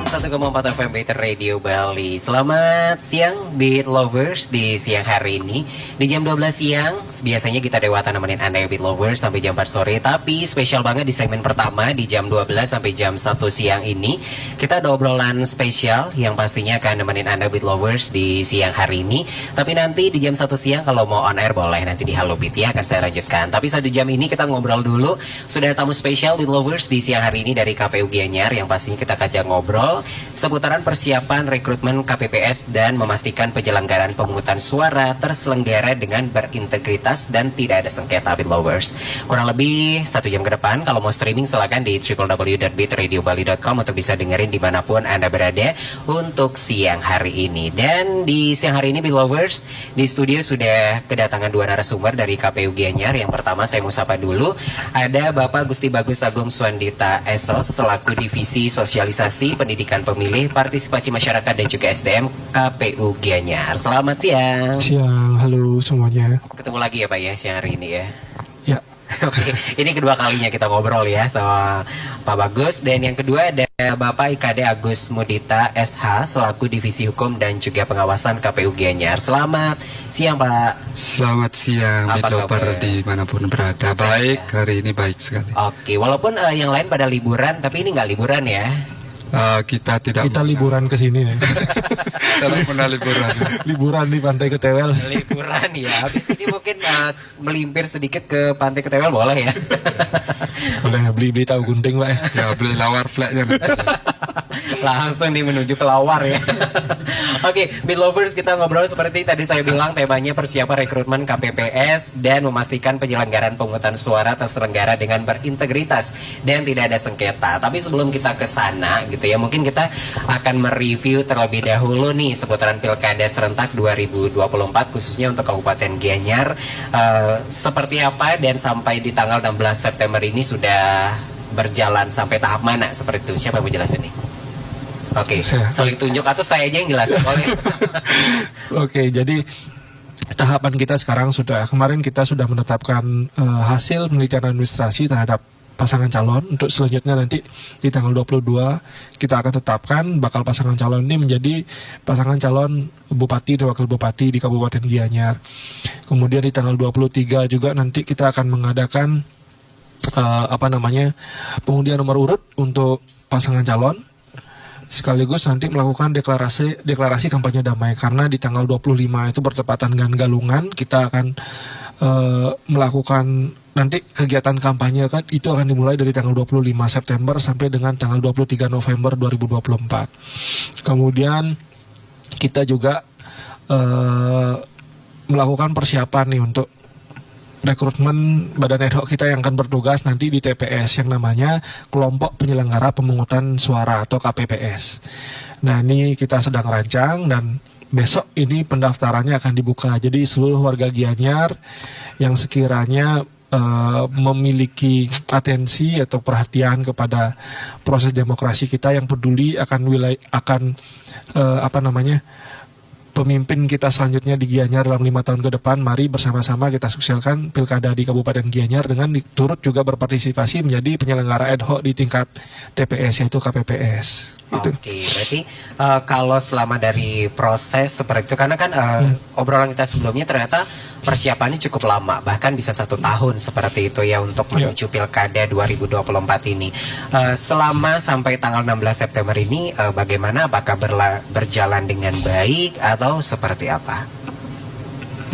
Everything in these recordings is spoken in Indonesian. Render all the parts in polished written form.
101,4 FM Beat Radio Bali. Selamat siang Beat Lovers di siang hari ini. Di jam 12 siang, biasanya kita Dewata nemenin Anda Beat Lovers sampai jam 4 sore. Tapi spesial banget di segmen pertama di jam 12 sampai jam 1 siang ini. Kita ada obrolan spesial yang pastinya akan nemenin Anda Beat Lovers di siang hari ini. Tapi nanti di jam 1 siang kalau mau on air boleh nanti di Halo Beat ya akan saya lanjutkan. Tapi 1 jam ini kita ngobrol dulu. Sudah ada tamu spesial Beat Lovers di siang hari ini dari KPU Gianyar yang pastinya kita ajak ngobrol seputaran persiapan rekrutmen KPPS dan memastikan penyelenggaraan pemungutan suara terselenggara dengan berintegritas dan tidak ada sengketa Beat Lovers. Kurang lebih 1 jam ke depan, kalau mau streaming silakan di www.beatradiobali.com untuk bisa dengerin dimanapun Anda berada untuk siang hari ini. Dan di siang hari ini Beat Lovers, di studio sudah kedatangan 2 narasumber dari KPU Gianyar. Yang pertama saya mau sapa dulu, ada Bapak Gusti Bagus Agung Swandita Esos selaku Divisi Sosialisasi Pendidikan Pemilih, Partisipasi Masyarakat dan juga SDM KPU Gianyar. Selamat siang. Siang, halo semuanya. Ketemu lagi ya Pak ya siang hari ini ya. Ya. Oke, ini kedua kalinya kita ngobrol ya sama Pak Bagus. Dan yang kedua ada Bapak IKD Agus Mudita SH selaku Divisi Hukum dan juga Pengawasan KPU Gianyar. Selamat siang Pak. Selamat siang Beat Lover dimanapun berada. Baik, hari ini baik sekali. Oke, walaupun yang lain pada liburan, tapi ini nggak liburan ya. Kita liburan ke sini nih. Kita pernah liburan. Liburan di Pantai Ketewel. Liburan ya. Habis ini mungkin melimpir sedikit ke Pantai Ketewel boleh ya. Boleh beli tahu gunting Pak ya. Ya beli lawar flagnya. Langsung nih menuju ke lawar ya. Oke, Beat Lovers, kita ngobrol seperti tadi saya bilang temanya persiapan rekrutmen KPPS dan memastikan penyelenggaraan pemungutan suara terselenggara dengan berintegritas dan tidak ada sengketa. Tapi sebelum kita ke sana gitu ya, mungkin kita akan mereview terlebih dahulu nih seputaran Pilkada serentak 2024 khususnya untuk Kabupaten Gianyar seperti apa dan sampai di tanggal 16 September ini sudah berjalan sampai tahap mana seperti itu. Siapa yang mau jelasin nih? Oke, saling tunjuk atau saya aja yang jelasin boleh? Oke, jadi tahapan kita sekarang kemarin kita sudah menetapkan hasil penelitian administrasi terhadap pasangan calon. Untuk selanjutnya nanti di tanggal 22 kita akan tetapkan bakal pasangan calon ini menjadi pasangan calon bupati dan wakil bupati di Kabupaten Gianyar. Kemudian di tanggal 23 juga nanti kita akan mengadakan pengundian nomor urut untuk pasangan calon. Sekaligus nanti melakukan deklarasi kampanye damai, karena di tanggal 25 itu bertepatan dengan Galungan. Kita akan melakukan nanti kegiatan kampanye kan itu akan dimulai dari tanggal 25 September sampai dengan tanggal 23 November 2024. Kemudian kita juga melakukan persiapan nih untuk rekrutmen badan ad hoc kita yang akan bertugas nanti di TPS yang namanya Kelompok Penyelenggara Pemungutan Suara atau KPPS. Nah, ini kita sedang rancang dan besok ini pendaftarannya akan dibuka. Jadi seluruh warga Gianyar yang sekiranya memiliki atensi atau perhatian kepada proses demokrasi kita, yang peduli akan pemimpin kita selanjutnya di Gianyar dalam 5 tahun ke depan, mari bersama-sama kita sukseskan Pilkada di Kabupaten Gianyar dengan turut juga berpartisipasi menjadi penyelenggara ad hoc di tingkat TPS yaitu KPPS. Gitu. Oke, berarti kalau selama dari proses seperti itu, karena kan obrolan kita sebelumnya ternyata persiapannya cukup lama, bahkan bisa 1 tahun seperti itu ya untuk menuju Pilkada 2024 ini. Selama sampai tanggal 16 September ini bagaimana? Apakah berjalan dengan baik atau seperti apa?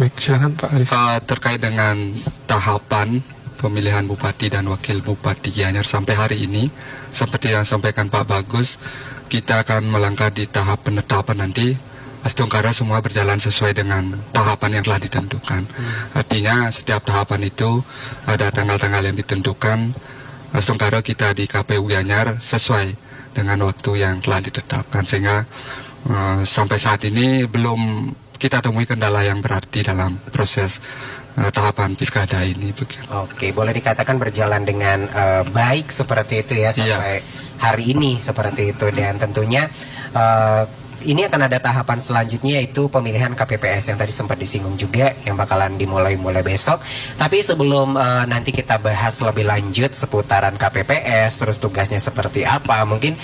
Baik, silakan Pak Arif. Terkait dengan tahapan pemilihan Bupati dan Wakil Bupati Gianyar sampai hari ini, seperti yang sampaikan Pak Bagus, kita akan melangkah di tahap penetapan nanti. Astungkara semua berjalan sesuai dengan tahapan yang telah ditentukan. Artinya setiap tahapan itu ada tanggal-tanggal yang ditentukan. Astungkara kita di KPU Gianyar sesuai dengan waktu yang telah ditetapkan, sehingga sampai saat ini belum kita temui kendala yang berarti dalam proses tahapan pilkada ini. Oke, boleh dikatakan berjalan dengan baik seperti itu ya sampai hari ini seperti itu. Dan tentunya ini akan ada tahapan selanjutnya, yaitu pemilihan KPPS yang tadi sempat disinggung juga, yang bakalan dimulai besok. Tapi sebelum nanti kita bahas lebih lanjut seputaran KPPS, terus tugasnya seperti apa, mungkin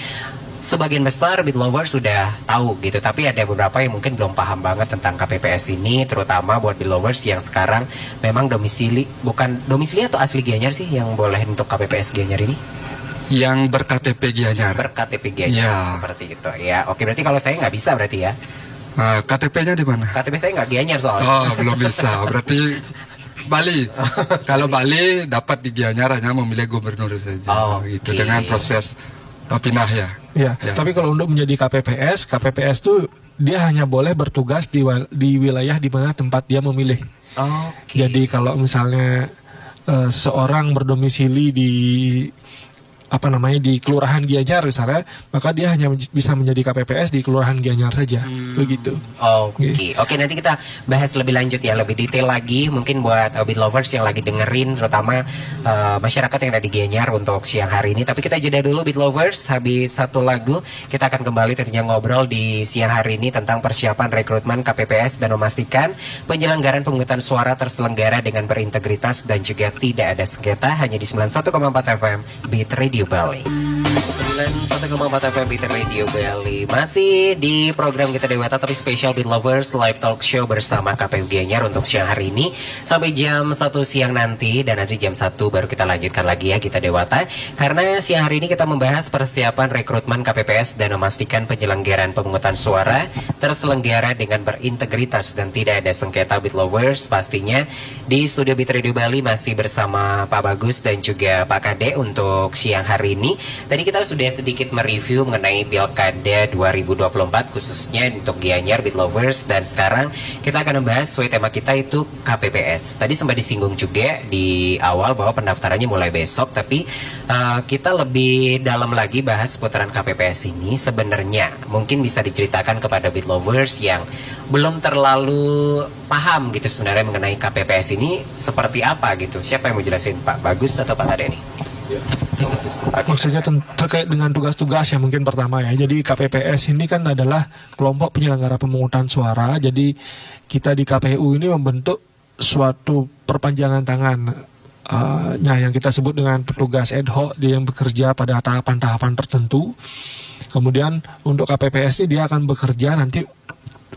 sebagian besar Beat Lovers sudah tahu gitu, tapi ada beberapa yang mungkin belum paham banget tentang KPPS ini, terutama buat Beat Lovers yang sekarang memang domisili, bukan domisili atau asli Gianyar sih yang boleh untuk KPPS Gianyar ini? Yang berKTP Gianyar. Berktp Gianyar, Ya. seperti itu ya. Oke, berarti kalau saya nggak bisa berarti ya. KTP-nya di mana? KTP saya nggak Gianyar soalnya. Oh, belum bisa. Berarti Bali. Kalau Bali dapat di Gianyar hanya memilih gubernur saja. Oh, gitu oke. dengan proses pindah ya. Ya, Ya. tapi kalau untuk menjadi KPPS tuh dia hanya boleh bertugas di wilayah di mana tempat dia memilih. Oke. Jadi kalau misalnya seseorang berdomisili di di Kelurahan Gianyar misalnya, maka dia hanya bisa menjadi KPPS di Kelurahan Gianyar saja, begitu. Oke, nanti kita bahas lebih lanjut ya, lebih detail lagi. Mungkin buat Beat Lovers yang lagi dengerin, terutama masyarakat yang ada di Gianyar untuk siang hari ini. Tapi kita jeda dulu Beat Lovers, habis satu lagu kita akan kembali tentunya ngobrol di siang hari ini tentang persiapan rekrutmen KPPS dan memastikan penyelenggaraan pemungutan suara terselenggara dengan berintegritas dan juga tidak ada sengketa, hanya di 91,4 FM Beat Radio Bali. 91,4 FM Beat Radio Bali. Masih di program Kita Dewata, tapi spesial Beat Lovers live talk show bersama KPU Gianyar untuk siang hari ini sampai jam 1 siang nanti, dan nanti jam 1 baru kita lanjutkan lagi ya Kita Dewata, karena siang hari ini kita membahas persiapan rekrutmen KPPS dan memastikan penyelenggaraan pemungutan suara terselenggara dengan berintegritas dan tidak ada sengketa. Beat Lovers pastinya di studio Beat Radio Bali masih bersama Pak Bagus dan juga Pak Kade untuk siang hari ini. Tadi kita sudah sedikit mereview mengenai Pilkada 2024 khususnya untuk Gianyar Beat Lovers, dan sekarang kita akan membahas sesuai tema kita itu KPPS. Tadi sempat disinggung juga di awal bahwa pendaftarannya mulai besok, tapi kita lebih dalam lagi bahas putaran KPPS ini. Sebenarnya mungkin bisa diceritakan kepada Beat Lovers yang belum terlalu paham gitu sebenarnya mengenai KPPS ini seperti apa gitu. Siapa yang mau jelasin, Pak Bagus atau Pak Kade nih? Maksudnya terkait dengan tugas-tugas yang mungkin pertama ya. Jadi KPPS ini kan adalah kelompok penyelenggara pemungutan suara. Jadi kita di KPU ini membentuk suatu perpanjangan tangan yang kita sebut dengan petugas ad hoc, dia yang bekerja pada tahapan-tahapan tertentu. Kemudian untuk KPPS ini dia akan bekerja nanti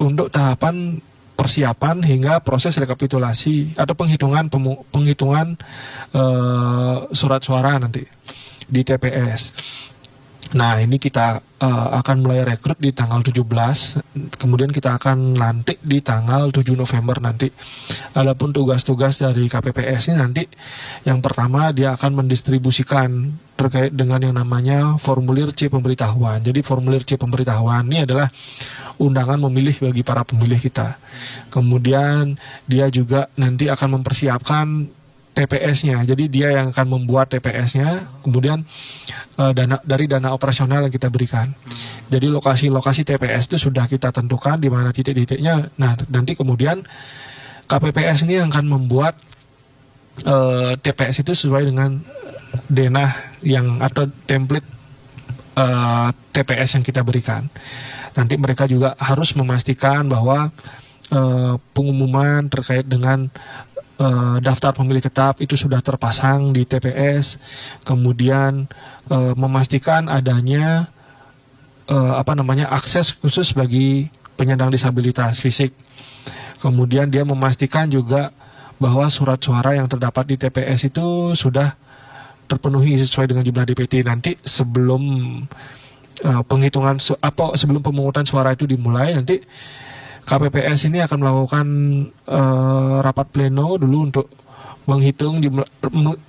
untuk tahapan persiapan hingga proses rekapitulasi atau penghitungan surat suara nanti di TPS. Nah, ini kita akan mulai rekrut di tanggal 17, kemudian kita akan lantik di tanggal 7 November nanti. Adapun tugas-tugas dari KPPS ini nanti, yang pertama dia akan mendistribusikan terkait dengan yang namanya formulir C pemberitahuan. Jadi formulir C pemberitahuan ini adalah undangan memilih bagi para pemilih kita. Kemudian dia juga nanti akan mempersiapkan TPS-nya, jadi dia yang akan membuat TPS-nya, kemudian dari dana operasional yang kita berikan. Jadi lokasi-lokasi TPS itu sudah kita tentukan di mana titik-titiknya. Nah, nanti kemudian KPPS ini akan membuat TPS itu sesuai dengan denah yang atau template TPS yang kita berikan. Nanti mereka juga harus memastikan bahwa pengumuman terkait dengan daftar pemilih tetap itu sudah terpasang di TPS, kemudian memastikan adanya akses khusus bagi penyandang disabilitas fisik. Kemudian dia memastikan juga bahwa surat suara yang terdapat di TPS itu sudah terpenuhi sesuai dengan jumlah DPT. Nanti sebelum sebelum pemungutan suara itu dimulai, nanti KPPS ini akan melakukan rapat pleno dulu untuk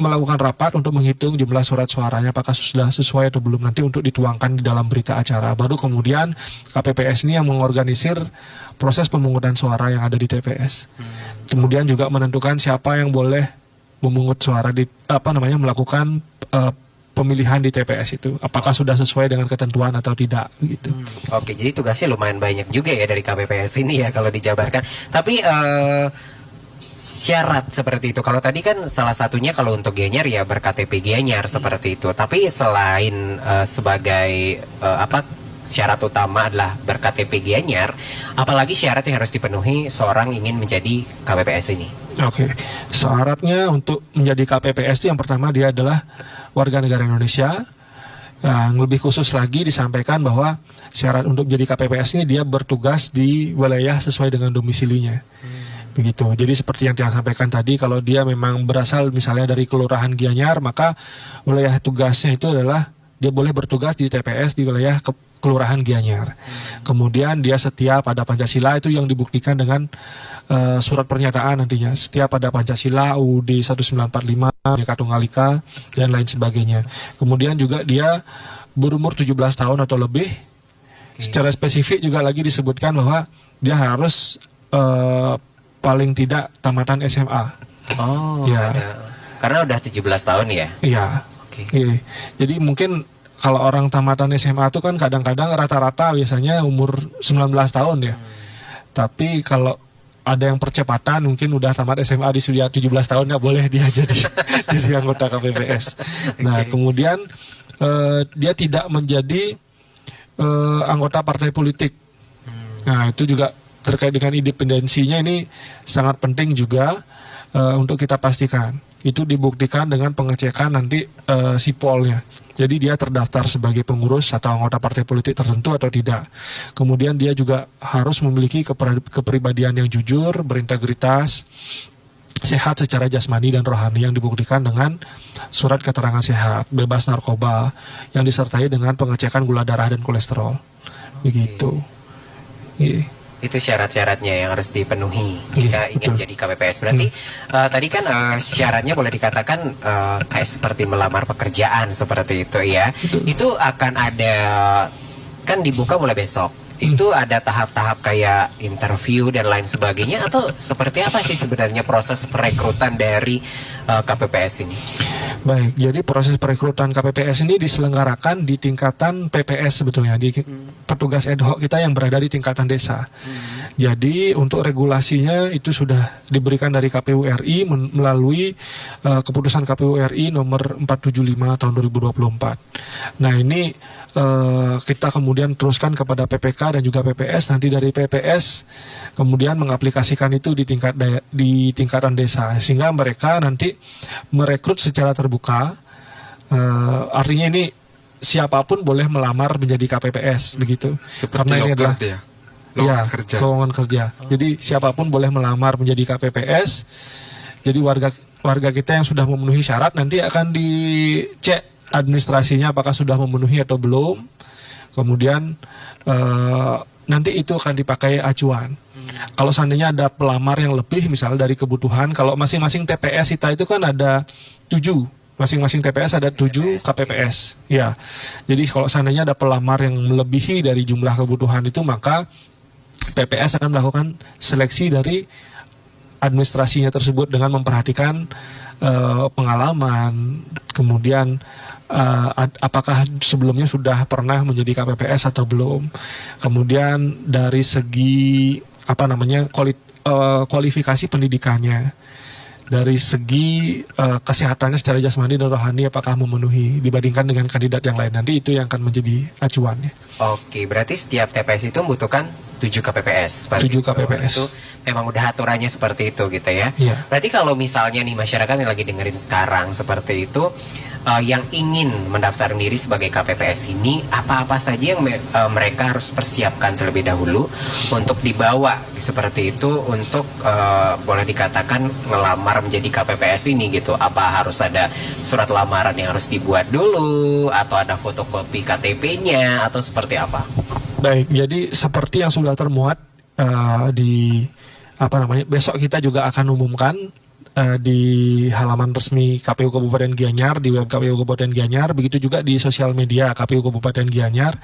melakukan rapat untuk menghitung jumlah surat suaranya apakah sudah sesuai atau belum, nanti untuk dituangkan di dalam berita acara. Baru kemudian KPPS ini yang mengorganisir proses pemungutan suara yang ada di TPS. Kemudian juga menentukan siapa yang boleh memungut suara melakukan pemilihan di TPS itu, apakah sudah sesuai dengan ketentuan atau tidak gitu. Oke, jadi tugasnya lumayan banyak juga ya dari KPPS ini ya kalau dijabarkan. Tapi syarat seperti itu, kalau tadi kan salah satunya kalau untuk Gianyar ya berKTP Gianyar seperti itu. Tapi selain sebagai syarat utama adalah berKTP Gianyar, apalagi syarat yang harus dipenuhi seorang ingin menjadi KPPS ini? Oke, syaratnya untuk menjadi KPPS itu yang pertama dia adalah warga negara Indonesia, Nah, lebih khusus lagi disampaikan bahwa syarat untuk jadi KPPS ini dia bertugas di wilayah sesuai dengan domisilinya. Begitu. Jadi seperti yang disampaikan tadi, kalau dia memang berasal misalnya dari Kelurahan Gianyar, maka wilayah tugasnya itu adalah dia boleh bertugas di TPS di wilayah Kelurahan Gianyar. Kemudian dia setia pada Pancasila, itu yang dibuktikan dengan surat pernyataan nantinya. Setia pada Pancasila, UUD 1945, Bhinneka Tunggal Ika, dan lain sebagainya. Kemudian juga dia berumur 17 tahun atau lebih. Secara spesifik juga lagi disebutkan bahwa dia harus paling tidak tamatan SMA. Oh, Ya. karena udah 17 tahun ya. Iya. Oke. Iya. Jadi mungkin kalau orang tamatan SMA itu kan kadang-kadang rata-rata biasanya umur 19 tahun ya. Tapi kalau ada yang percepatan mungkin udah tamat SMA di usia 17 tahun, nggak boleh dia jadi anggota KPPS. Nah, kemudian dia tidak menjadi anggota partai politik. Nah, itu juga terkait dengan independensinya ini sangat penting juga untuk kita pastikan. Itu dibuktikan dengan pengecekan nanti sipolnya. Jadi dia terdaftar sebagai pengurus atau anggota partai politik tertentu atau tidak. Kemudian dia juga harus memiliki kepribadian yang jujur, berintegritas, sehat secara jasmani dan rohani yang dibuktikan dengan surat keterangan sehat, bebas narkoba, yang disertai dengan pengecekan gula darah dan kolesterol. Begitu. Iya. Itu syarat-syaratnya yang harus dipenuhi jika Iya, ingin betul. jadi KPPS. Berarti tadi kan syaratnya boleh dikatakan kayak seperti melamar pekerjaan seperti itu ya. Betul. Itu akan ada, kan dibuka mulai besok. Itu ada tahap-tahap kayak interview dan lain sebagainya, atau seperti apa sih sebenarnya proses perekrutan dari KPPS ini? Baik, jadi proses perekrutan KPPS ini diselenggarakan di tingkatan PPS sebetulnya, di petugas ad hoc kita yang berada di tingkatan desa. Jadi untuk regulasinya itu sudah diberikan dari KPU RI melalui keputusan KPU RI nomor 475 tahun 2024. Nah, ini kita kemudian teruskan kepada PPK dan juga PPS. Nanti dari PPS kemudian mengaplikasikan itu di tingkatan desa, sehingga mereka nanti merekrut secara terbuka. Artinya ini siapapun boleh melamar menjadi KPPS begitu. Seperti Karena ini loker adalah dia, lowongan ya, kerja. lowongan kerja. Jadi siapapun boleh melamar menjadi KPPS. Jadi warga kita yang sudah memenuhi syarat nanti akan dicek administrasinya apakah sudah memenuhi atau belum. Kemudian nanti itu akan dipakai acuan. Kalau seandainya ada pelamar yang lebih misalnya dari kebutuhan, kalau masing-masing TPS kita itu kan ada 7. Masing-masing TPS ada 7 KPPS. Ya. Jadi kalau seandainya ada pelamar yang melebihi dari jumlah kebutuhan itu, maka PPS akan melakukan seleksi dari administrasinya tersebut dengan memperhatikan pengalaman, kemudian apakah sebelumnya sudah pernah menjadi KPPS atau belum. Kemudian dari segi kualifikasi pendidikannya, dari segi kesehatannya secara jasmani dan rohani apakah memenuhi dibandingkan dengan kandidat yang lain. Nanti itu yang akan menjadi acuannya. Oke, berarti setiap TPS itu membutuhkan 7 KPPS. 7 KPPS. Itu memang udah aturannya seperti itu gitu ya. Iya. Berarti kalau misalnya nih masyarakat yang lagi dengerin sekarang seperti itu, yang ingin mendaftar diri sebagai KPPS ini, apa-apa saja yang mereka harus persiapkan terlebih dahulu untuk dibawa seperti itu untuk boleh dikatakan ngelamar menjadi KPPS ini gitu? Apa harus ada surat lamaran yang harus dibuat dulu, atau ada fotokopi KTP-nya, atau seperti apa? Baik, jadi seperti yang sudah termuat besok kita juga akan umumkan di halaman resmi KPU Kabupaten Gianyar, di web KPU Kabupaten Gianyar, begitu juga di sosial media KPU Kabupaten Gianyar,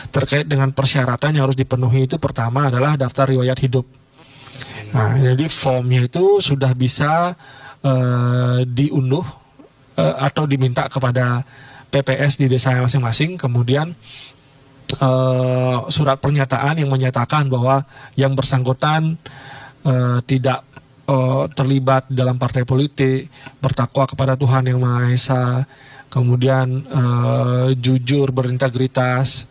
terkait dengan persyaratan yang harus dipenuhi. Itu pertama adalah daftar riwayat hidup. Nah, jadi formnya itu sudah bisa diunduh atau diminta kepada PPS di desa masing-masing. Kemudian surat pernyataan yang menyatakan bahwa yang bersangkutan tidak terlibat dalam partai politik, bertakwa kepada Tuhan Yang Maha Esa, kemudian jujur, berintegritas,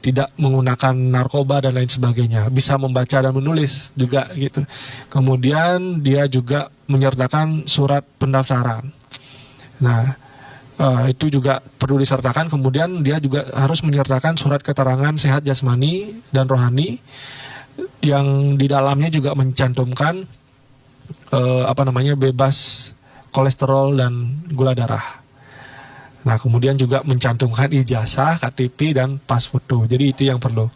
tidak menggunakan narkoba dan lain sebagainya, bisa membaca dan menulis juga gitu. Kemudian dia juga menyertakan surat pendaftaran. Nah, Itu juga perlu disertakan. Kemudian dia juga harus menyertakan surat keterangan sehat jasmani dan rohani yang di dalamnya juga mencantumkan bebas kolesterol dan gula darah. Nah, kemudian juga mencantumkan ijazah, KTP dan pas foto. Jadi itu yang perlu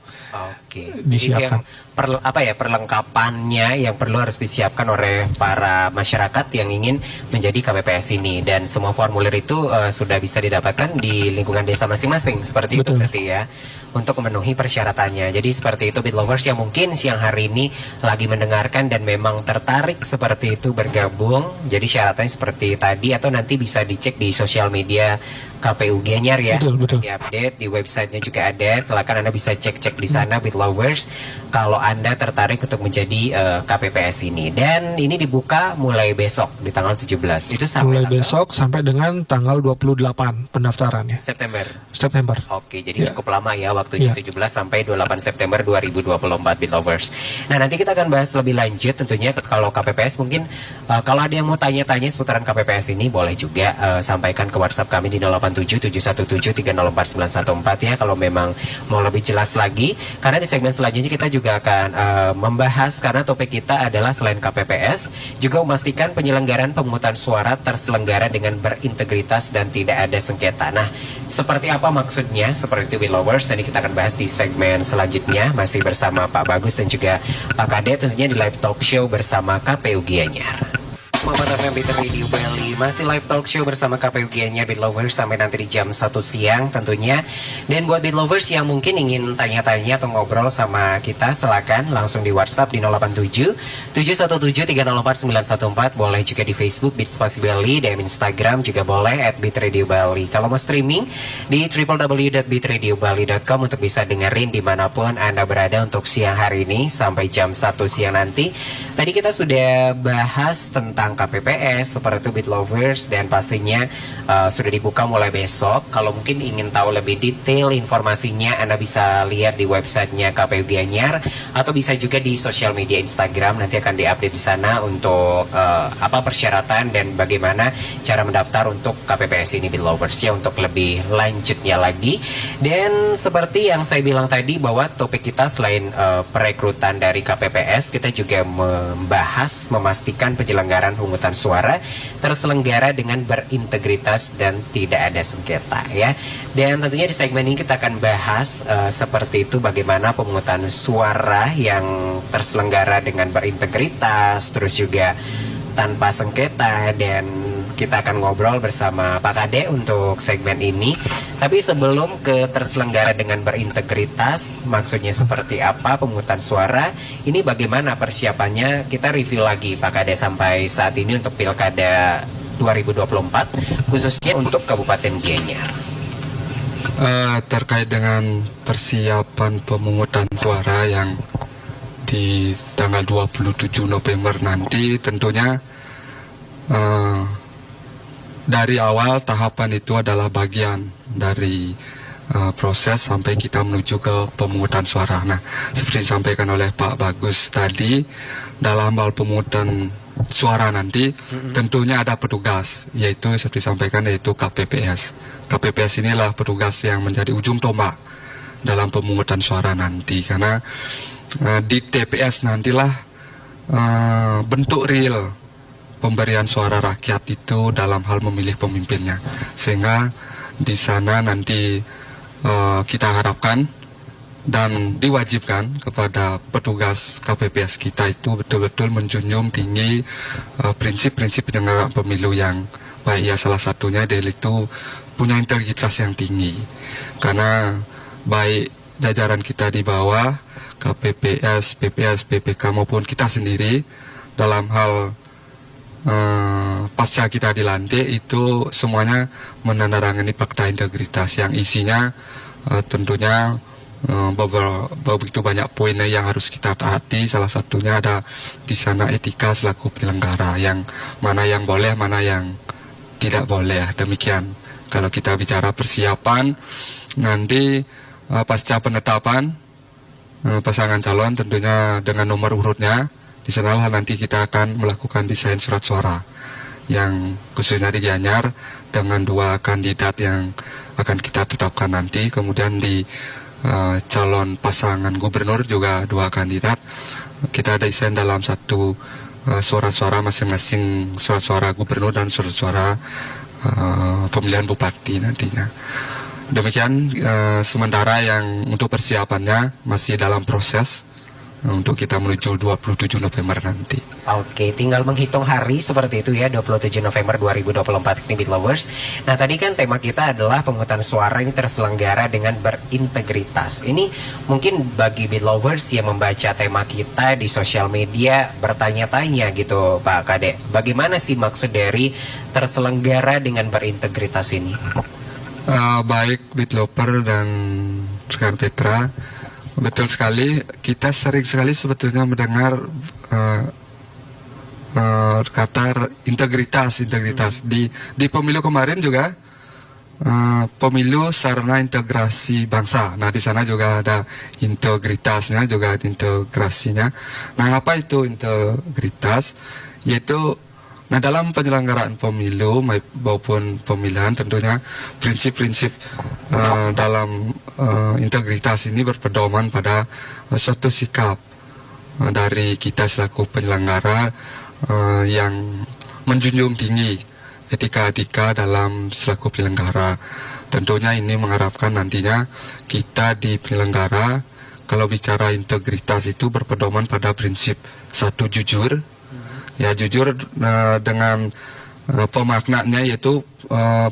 disiapkan. Jadi yang perlengkapannya yang perlu harus disiapkan oleh para masyarakat yang ingin menjadi KPPS ini, dan semua formulir itu sudah bisa didapatkan di lingkungan desa masing-masing seperti Betul. itu berarti ya, untuk memenuhi persyaratannya. Jadi seperti itu Beat Lovers yang mungkin siang hari ini lagi mendengarkan dan memang tertarik seperti itu bergabung. Jadi syaratnya seperti tadi, atau nanti bisa dicek di sosial media KPU Gianyar ya. Betul. Di-update di websitenya juga ada. Silakan Anda bisa cek-cek di sana Beat Lovers kalau Anda tertarik untuk menjadi KPPS ini. Dan ini dibuka mulai besok di tanggal 17. Itu sampai Mulai tanggal besok sampai dengan tanggal 28 pendaftarannya. September. Oke, jadi Ya. cukup lama ya waktunya, Ya. 17 sampai 28 September 2024 Beat Lovers. Nah, nanti kita akan bahas lebih lanjut tentunya kalau KPPS mungkin kalau ada yang mau tanya-tanya seputaran KPPS ini boleh juga sampaikan ke WhatsApp kami di 087717304914 ya kalau memang mau lebih jelas lagi. Karena di segmen selanjutnya kita juga akan membahas, karena topik kita adalah selain KPPS juga memastikan penyelenggaraan pemungutan suara terselenggara dengan berintegritas dan tidak ada sengketa. Nah, seperti apa maksudnya? Seperti itu Beat Lovers, nanti kita akan bahas di segmen selanjutnya masih bersama Pak Bagus dan juga Pak Kade tentunya di live talk show bersama KPU Gianyar. Muhammad FM Beat Radio Bali, masih live talk show bersama KPU Gianyar Beat Lovers sampai nanti di jam 1 siang tentunya. Dan buat Beat Lovers yang mungkin ingin tanya-tanya atau ngobrol sama kita, silakan langsung di WhatsApp di 087 717 304 914. Boleh juga di Facebook Beat Spasi Bali, dan Instagram juga boleh @Beat Radio Bali. Kalau mau streaming di www.beatradiobali.com untuk bisa dengerin dimanapun Anda berada untuk siang hari ini sampai jam 1 siang nanti. Tadi kita sudah bahas tentang KPPS seperti itu Beat Lovers, dan pastinya sudah dibuka mulai besok. Kalau mungkin ingin tahu lebih detail informasinya, Anda bisa lihat di websitenya KPU Gianyar atau bisa juga di sosial media Instagram. Nanti akan diupdate di sana untuk apa persyaratan dan bagaimana cara mendaftar untuk KPPS ini Beat Lovers ya, untuk lebih lanjutnya lagi. Dan seperti yang saya bilang tadi bahwa topik kita selain perekrutan dari KPPS, kita juga membahas memastikan penyelenggaraan pemungutan suara terselenggara dengan berintegritas dan tidak ada sengketa ya. Dan tentunya di segmen ini kita akan bahas seperti itu, bagaimana pemungutan suara yang terselenggara dengan berintegritas terus juga tanpa sengketa, dan kita akan ngobrol bersama Pak Kade untuk segmen ini. Tapi sebelum ke terselenggara dengan berintegritas, maksudnya seperti apa pemungutan suara, ini bagaimana persiapannya, kita review lagi Pak Kade sampai saat ini untuk Pilkada 2024, khususnya untuk Kabupaten Gianyar. Terkait dengan persiapan pemungutan suara yang di tanggal 27 November nanti, tentunya dari awal tahapan itu adalah bagian dari proses sampai kita menuju ke pemungutan suara. Nah, seperti disampaikan oleh Pak Bagus tadi, dalam hal pemungutan suara nanti tentunya ada petugas, yaitu seperti disampaikan yaitu KPPS. KPPS inilah petugas yang menjadi ujung tombak dalam pemungutan suara nanti, karena di TPS nantilah bentuk real pemberian suara rakyat itu dalam hal memilih pemimpinnya. Sehingga di sana nanti kita harapkan dan diwajibkan kepada petugas KPPS kita itu betul-betul menjunjung tinggi prinsip-prinsip penyelenggaraan pemilu yang baik. Ya, salah satunya yaitu punya integritas yang tinggi. Karena baik jajaran kita di bawah, KPPS, PPS, PPK maupun kita sendiri dalam hal pasca kita dilantik itu semuanya menandatangani fakta integritas yang isinya tentunya begitu banyak poin yang harus kita taati. Salah satunya ada di sana etika selaku penyelenggara, yang mana yang boleh, mana yang tidak boleh. Demikian kalau kita bicara persiapan nanti pasca penetapan pasangan calon tentunya dengan nomor urutnya. Di sanalah nanti kita akan melakukan desain surat suara yang khususnya di Gianyar dengan 2 kandidat yang akan kita tetapkan nanti. Kemudian di calon pasangan gubernur juga 2 kandidat. Kita desain dalam satu suara-suara masing-masing, suara-suara gubernur dan suara-suara pemilihan bupati nantinya. Demikian sementara yang untuk persiapannya masih dalam proses untuk kita menuju 27 November nanti. Oke, tinggal menghitung hari seperti itu ya, 27 November 2024 ini Beat Lovers. Nah, tadi kan tema kita adalah pemungutan suara ini terselenggara dengan berintegritas. Ini mungkin bagi Beat Lovers yang membaca tema kita di sosial media bertanya-tanya gitu Pak Kade, bagaimana sih maksud dari terselenggara dengan berintegritas ini? Baik Beat Lover dan rekan Petra, betul sekali, kita sering sekali sebetulnya mendengar kata integritas di pemilu kemarin juga, pemilu sarana integrasi bangsa. Nah, di sana juga ada integritasnya, juga ada integrasinya. Nah, apa itu integritas? Yaitu, nah, dalam penyelenggaraan pemilu maupun pemilihan tentunya prinsip-prinsip dalam integritas ini berpedoman pada suatu sikap dari kita selaku penyelenggara yang menjunjung tinggi etika-etika dalam selaku penyelenggara. Tentunya ini mengharapkan nantinya kita di penyelenggara kalau bicara integritas itu berpedoman pada prinsip satu, jujur. Ya, jujur dengan pemaknanya yaitu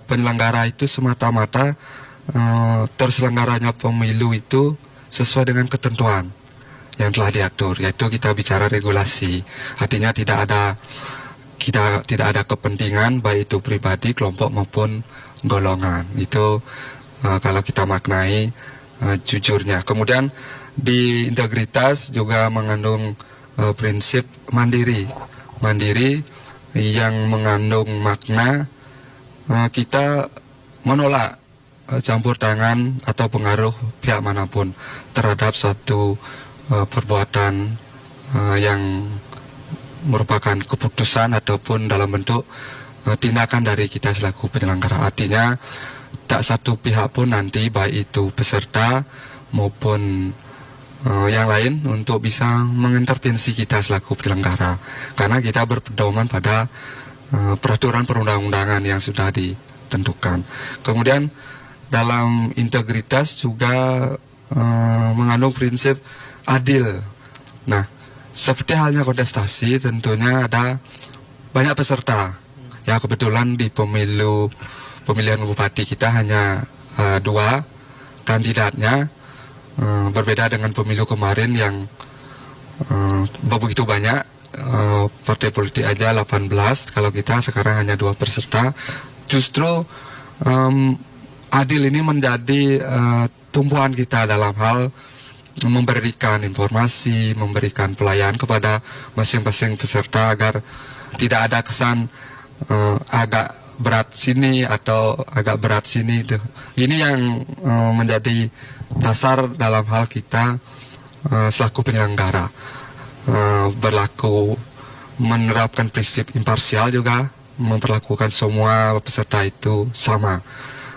penyelenggara itu semata-mata terselenggaranya pemilu itu sesuai dengan ketentuan yang telah diatur, yaitu kita bicara regulasi. Artinya tidak ada kepentingan baik itu pribadi, kelompok maupun golongan. Itu kalau kita maknai jujurnya. Kemudian di integritas juga mengandung prinsip mandiri yang mengandung makna kita menolak campur tangan atau pengaruh pihak manapun terhadap suatu perbuatan yang merupakan keputusan ataupun dalam bentuk tindakan dari kita selaku penyelenggara. Artinya tak satu pihak pun nanti baik itu peserta maupun yang lain untuk bisa mengintervensi kita selaku penyelenggara, karena kita berpedoman pada peraturan perundang-undangan yang sudah ditentukan. Kemudian dalam integritas juga mengandung prinsip adil. Nah, seperti halnya kontestasi, tentunya ada banyak peserta. Ya, kebetulan di pemilihan bupati kita hanya 2 kandidatnya. Berbeda dengan pemilu kemarin yang begitu banyak, partai politik aja 18, kalau kita sekarang hanya 2 peserta. Justru adil ini menjadi tumpuan kita dalam hal memberikan informasi, memberikan pelayanan kepada masing-masing peserta agar tidak ada kesan agak berat sini atau agak berat sini. Ini yang menjadi dasar dalam hal kita selaku penyelenggara, berlaku menerapkan prinsip imparsial, juga memperlakukan semua peserta itu sama,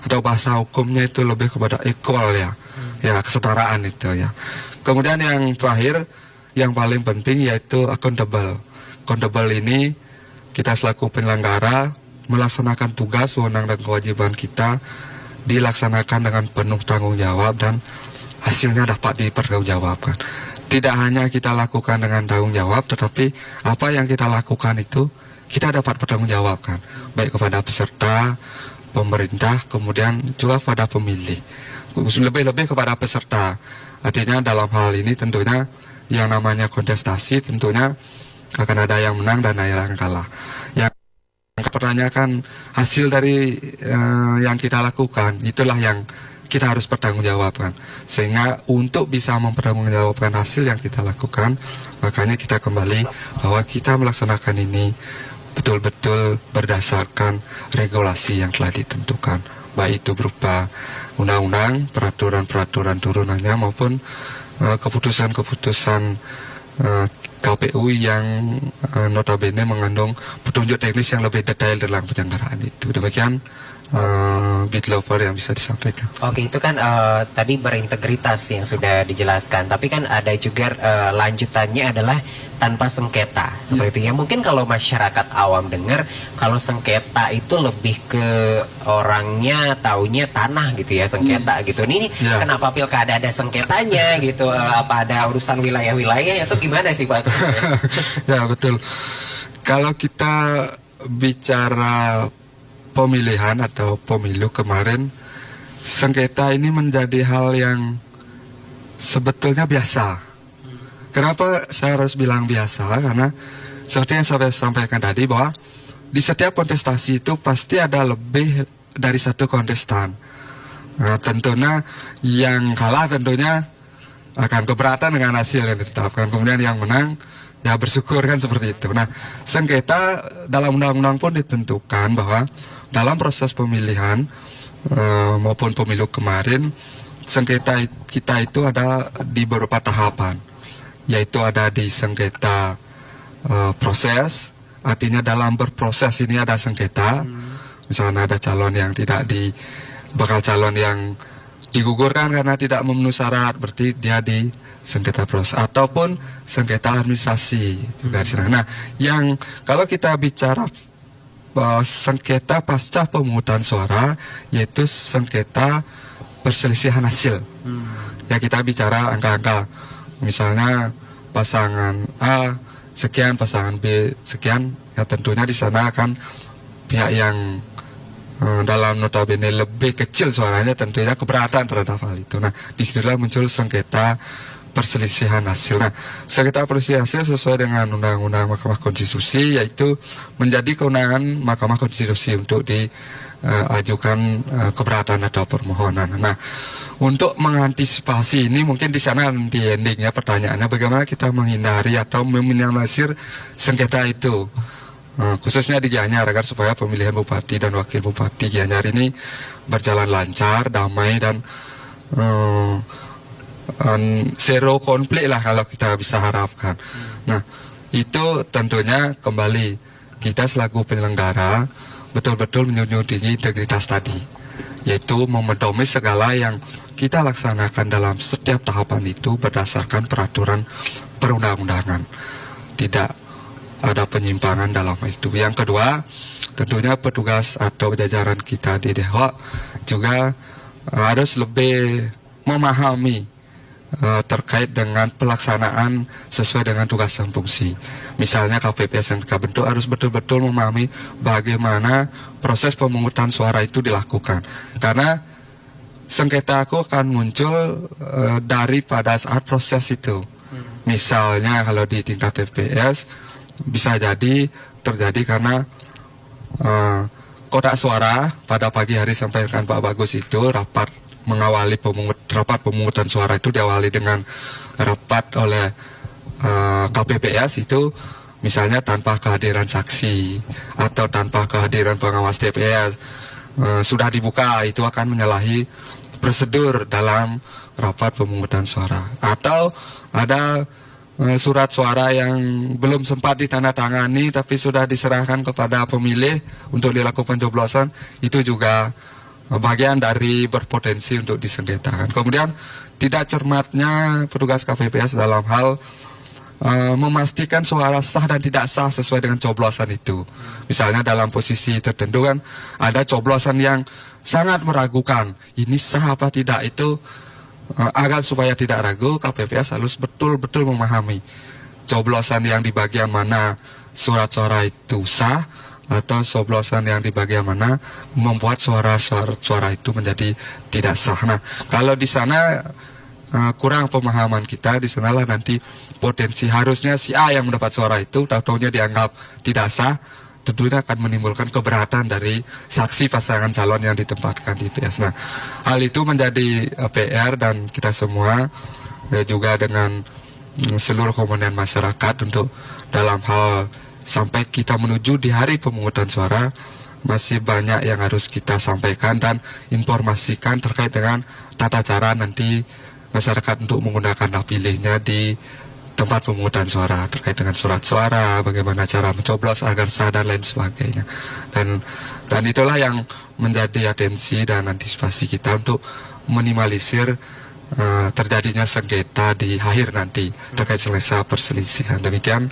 atau bahasa hukumnya itu lebih kepada equal ya, ya kesetaraan itu ya. Kemudian yang terakhir yang paling penting yaitu accountable. Accountable ini kita selaku penyelenggara melaksanakan tugas, wewenang dan kewajiban kita dilaksanakan dengan penuh tanggung jawab dan hasilnya dapat dipertanggungjawabkan. Tidak hanya kita lakukan dengan tanggung jawab, tetapi apa yang kita lakukan itu kita dapat pertanggungjawabkan, baik kepada peserta, pemerintah, kemudian juga pada pemilih. Lebih-lebih kepada peserta. Artinya dalam hal ini tentunya yang namanya kontestasi tentunya akan ada yang menang dan ada yang kalah. Yang pertanyakan hasil dari yang kita lakukan, itulah yang kita harus pertanggungjawabkan. Sehingga untuk bisa mempertanggungjawabkan hasil yang kita lakukan, makanya kita kembali bahwa kita melaksanakan ini betul-betul berdasarkan regulasi yang telah ditentukan, baik itu berupa undang-undang, peraturan-peraturan turunannya maupun keputusan-keputusan KPU yang notabene mengandung petunjuk teknis yang lebih detail dalam penyelenggaraan itu. Demikian Beat Lover yang bisa disampaikan. Oke, itu kan tadi berintegritas yang sudah dijelaskan. Tapi kan ada juga lanjutannya adalah tanpa sengketa. Seperti itu ya. Mungkin kalau masyarakat awam dengar, kalau sengketa itu lebih ke orangnya taunya tanah gitu ya, sengketa gitu. Ini kenapa pilkada ada sengketanya gitu? Apa ada urusan wilayah-wilayah atau gimana sih Pak sebenarnya? Ya betul. Kalau kita bicara pemilihan atau pemilu kemarin, sengketa ini menjadi hal yang sebetulnya biasa. Kenapa saya harus bilang biasa? Karena seperti yang saya sampaikan tadi, bahwa di setiap kontestasi itu pasti ada lebih dari satu kontestan. Nah, tentunya yang kalah tentunya akan keberatan dengan hasil yang ditetapkan. Kemudian yang menang ya bersyukur, kan seperti itu. Nah, sengketa dalam undang-undang pun ditentukan bahwa dalam proses pemilihan maupun pemilu kemarin, sengketa kita itu ada di beberapa tahapan, yaitu ada di sengketa proses, artinya dalam berproses ini ada sengketa. Misalnya ada calon yang bakal calon yang digugurkan karena tidak memenuhi syarat, berarti dia di sengketa proses, ataupun sengketa administrasi juga. Nah, yang kalau kita bicara sengketa pasca pemungutan suara, yaitu sengketa perselisihan hasil. Ya, kita bicara angka-angka, misalnya pasangan A sekian, pasangan B sekian, ya tentunya di sana akan pihak yang dalam notabene lebih kecil suaranya tentunya keberatan terhadap hal itu. Nah, disitulah muncul sengketa perselisihan hasil. Nah, sengketa perselisihan hasil sesuai dengan Undang-Undang Mahkamah Konstitusi, yaitu menjadi kewenangan Mahkamah Konstitusi untuk diajukan keberatan atau permohonan. Nah, untuk mengantisipasi ini, mungkin di sana nanti endingnya pertanyaannya bagaimana kita menghindari atau meminimalisir sengketa itu, khususnya di Gianyar, agar supaya pemilihan bupati dan wakil bupati Gianyar ini berjalan lancar, damai, dan zero konflik lah kalau kita bisa harapkan. Nah, itu tentunya kembali kita selaku penyelenggara betul-betul menjunjung tinggi integritas tadi, yaitu memedomi segala yang kita laksanakan dalam setiap tahapan itu berdasarkan peraturan perundang-undangan, tidak ada penyimpangan dalam itu. Yang kedua, tentunya petugas atau jajaran kita di DEHOK juga harus lebih memahami terkait dengan pelaksanaan sesuai dengan tugas dan fungsi. Misalnya KPPS yang kita bentuk harus betul-betul memahami bagaimana proses pemungutan suara itu dilakukan. Karena sengketa aku akan muncul daripada saat proses itu. Misalnya kalau di tingkat TPS bisa jadi terjadi karena kotak suara pada pagi hari sampaikan Pak Bagus itu rapat mengawali rapat pemungutan suara itu diawali dengan rapat oleh KPPS itu, misalnya tanpa kehadiran saksi atau tanpa kehadiran pengawas TPS sudah dibuka, itu akan menyalahi prosedur dalam rapat pemungutan suara. Atau ada surat suara yang belum sempat ditandatangani tapi sudah diserahkan kepada pemilih untuk dilakukan pencoblosan, itu juga bagian dari berpotensi untuk disengketakan. Kemudian tidak cermatnya petugas KPPS dalam hal memastikan suara sah dan tidak sah sesuai dengan coblosan itu. Misalnya dalam posisi tertentu kan ada coblosan yang sangat meragukan, ini sah apa tidak, itu agar supaya tidak ragu, KPPS harus betul-betul memahami coblosan yang di bagian mana surat suara itu sah, atau coblosan yang di bagian mana membuat suara itu menjadi tidak sah. Nah, kalau di sana kurang pemahaman kita, di sanalah nanti potensi harusnya si A yang mendapat suara itu tahu-taunya dianggap tidak sah, tentunya akan menimbulkan keberatan dari saksi pasangan calon yang ditempatkan di TPS. Nah, hal itu menjadi PR dan kita semua juga dengan seluruh komponen masyarakat untuk dalam hal sampai kita menuju di hari pemungutan suara, masih banyak yang harus kita sampaikan dan informasikan terkait dengan tata cara nanti masyarakat untuk menggunakan hak pilihnya di tempat pemungutan suara terkait dengan surat suara, bagaimana cara mencoblos agar sah dan lain sebagainya. Dan itulah yang menjadi atensi dan antisipasi kita untuk minimalisir terjadinya sengketa di akhir nanti terkait selesai perselisihan. Demikian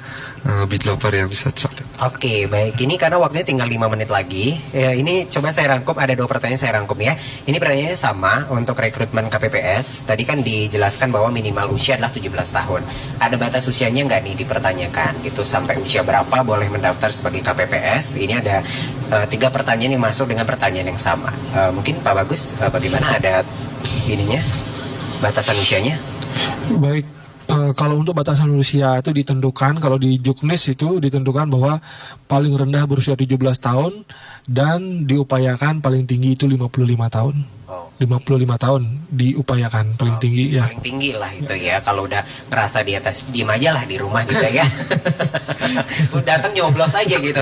BitLover yang bisa disampaikan. Oke, baik. Ini karena waktunya tinggal 5 menit lagi. Ya, ini coba saya rangkum, ada 2 pertanyaan saya rangkum ya. Ini pertanyaannya sama untuk rekrutmen KPPS. Tadi kan dijelaskan bahwa minimal usia adalah 17 tahun. Ada batas usianya nggak nih dipertanyakan gitu, sampai usia berapa boleh mendaftar sebagai KPPS? Ini ada 3 pertanyaan yang masuk dengan pertanyaan yang sama. Mungkin Pak Bagus, bagaimana ada ininya? Batasan usianya? Baik, kalau untuk batasan usia itu ditentukan, kalau di Juknis itu ditentukan bahwa paling rendah berusia 17 tahun dan diupayakan paling tinggi itu 55 tahun. Oh. 55 tahun diupayakan paling tinggi ya. Paling tinggi lah itu ya. Kalau udah ngerasa di atas, diem aja lah di rumah gitu ya. Datang nyoblos aja gitu.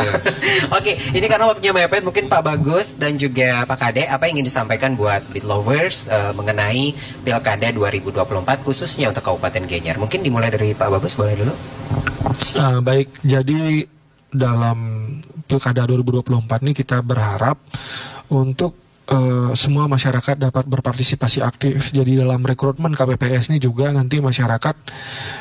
Oke, ini karena waktunya mepet, mungkin Pak Bagus dan juga Pak Kade, apa yang ingin disampaikan buat BitLovers mengenai Pilkada 2024 khususnya untuk Kabupaten Gianyar? Mungkin dimulai dari Pak Bagus, boleh dulu? Baik, jadi dalam Pilkada 2024 ini kita berharap untuk semua masyarakat dapat berpartisipasi aktif. Jadi dalam rekrutmen KPPS ini juga nanti masyarakat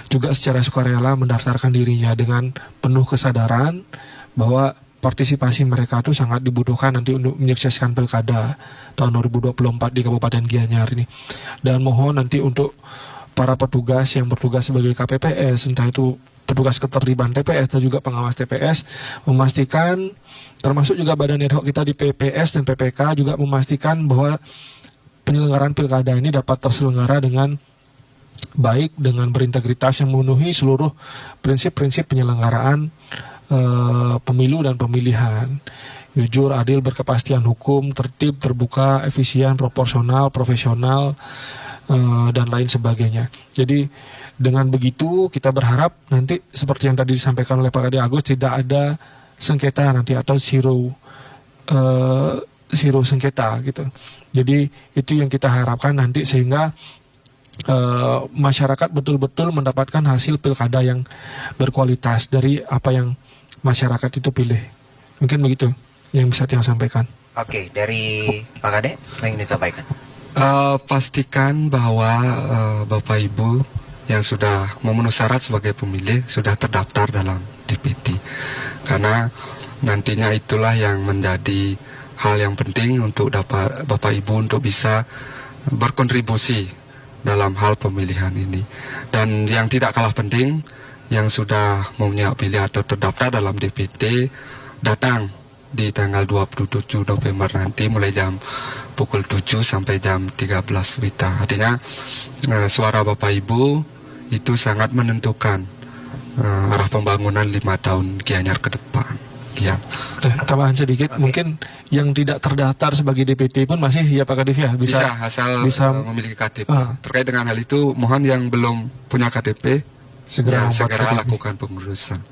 juga secara sukarela mendaftarkan dirinya dengan penuh kesadaran bahwa partisipasi mereka itu sangat dibutuhkan nanti untuk menyukseskan Pilkada tahun 2024 di Kabupaten Gianyar ini. Dan mohon nanti untuk para petugas yang bertugas sebagai KPPS, entah itu petugas keterlibatan TPS dan juga pengawas TPS, memastikan, termasuk juga badan ad hoc kita di PPS dan PPK juga memastikan bahwa penyelenggaraan Pilkada ini dapat terselenggara dengan baik, dengan berintegritas yang memenuhi seluruh prinsip-prinsip penyelenggaraan pemilu dan pemilihan. Jujur, adil, berkepastian hukum, tertib, terbuka, efisien, proporsional, profesional, dan lain sebagainya. Jadi dengan begitu kita berharap nanti seperti yang tadi disampaikan oleh Pak Kade Agus, tidak ada sengketa nanti atau zero sengketa gitu. Jadi itu yang kita harapkan nanti sehingga masyarakat betul-betul mendapatkan hasil pilkada yang berkualitas dari apa yang masyarakat itu pilih. Mungkin begitu yang bisa saya sampaikan. Oke, dari Pak Kade, apa yang ingin disampaikan? Pastikan bahwa Bapak Ibu yang sudah memenuhi syarat sebagai pemilih sudah terdaftar dalam DPT, karena nantinya itulah yang menjadi hal yang penting untuk dapat Bapak Ibu untuk bisa berkontribusi dalam hal pemilihan ini. Dan yang tidak kalah penting, yang sudah mempunyai pilih atau terdaftar dalam DPT datang di tanggal 27 November nanti mulai jam pukul 7 sampai jam 13 WITA. Artinya suara Bapak Ibu itu sangat menentukan arah pembangunan 5 tahun Gianyar ke depan. Ya. Tambahan sedikit, mungkin yang tidak terdaftar sebagai DPT pun masih ya Pak Kadif ya bisa asal memiliki KTP. Terkait dengan hal itu, mohon yang belum punya KTP segera lakukan pengurusan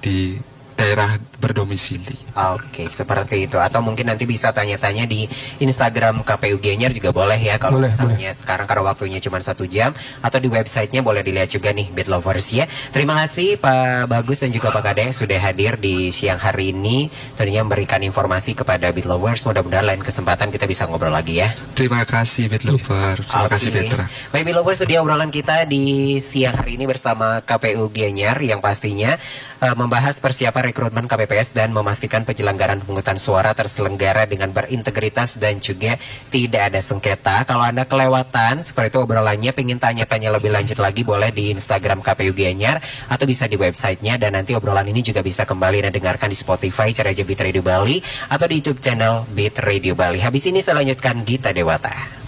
di daerah berdomisili. Oke, seperti itu. Atau mungkin nanti bisa tanya-tanya di Instagram KPU Gianyar juga boleh ya, kalau misalnya sekarang karena waktunya cuma 1 jam, atau di websitenya boleh dilihat juga nih BitLovers ya. Terima kasih Pak Bagus dan juga Pak Kade sudah hadir di siang hari ini, tentunya memberikan informasi kepada BitLovers. Mudah-mudahan lain kesempatan kita bisa ngobrol lagi ya. Terima kasih BitLovers. Terima kasih Petra. Baik BitLovers, sudah obrolan kita di siang hari ini bersama KPU Gianyar yang pastinya membahas persiapan rekrutmen KPPS dan memastikan penyelenggaraan pemungutan suara terselenggara dengan berintegritas dan juga tidak ada sengketa. Kalau Anda kelewatan seperti itu obrolannya, pengen tanya-tanya lebih lanjut lagi, boleh di Instagram KPU Gianyar atau bisa di websitenya. Dan nanti obrolan ini juga bisa kembali dan dengarkan di Spotify, cari aja Bit Radio Bali, atau di YouTube channel Bit Radio Bali. Habis ini saya lanjutkan Gita Dewata.